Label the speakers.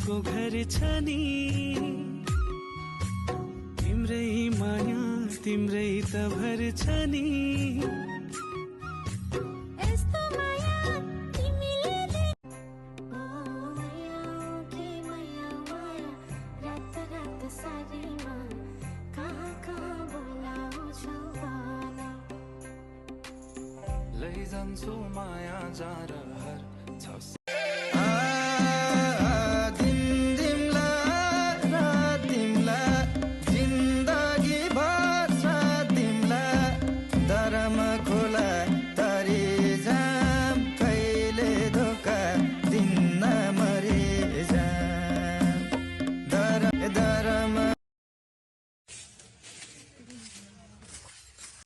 Speaker 1: को घर छ नि तिम्रै माया तिम्रै त भर छ नि
Speaker 2: लैजान्छु माया जार हर